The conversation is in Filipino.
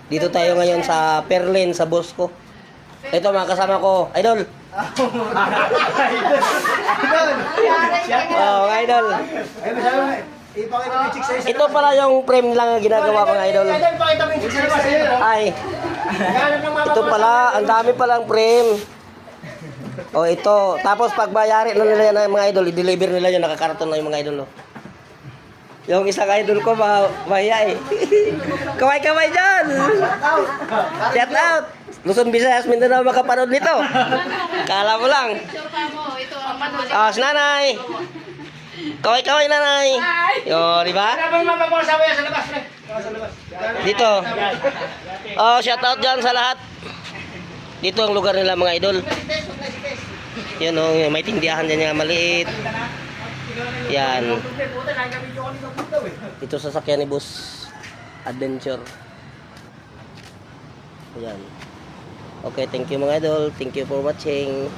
Dito tayo ngayon sa Perlin, sa Bosco. Ito mga kasama ko, idol. Oh, mga idol. Ito pala yung frame lang ang ginagawa ko ng idol. Ay. Ito pala, ang dami palang frame. Oh, ito. Tapos pag bayari na nila yan mga idol, i-deliver nila yun, nakakarton na yung mga idol. Oh. Yung isang idol ko, mahiya eh. Kaway-kaway dyan! Shout out! Luzon, Visayas, Mindanao makapanood nito. Kala mo lang. Ah, si nanay. Kaway-kaway nanay. Yo, di ba? Dito. Oh, shout out dyan sa lahat. Dito ang lugar nila mga idol. Yan oh, may tindihan dyan yung maliit. Yan. Ito sasakyan ni Boss Adventure. Yan. Okay, thank you mga idol. Thank you for watching.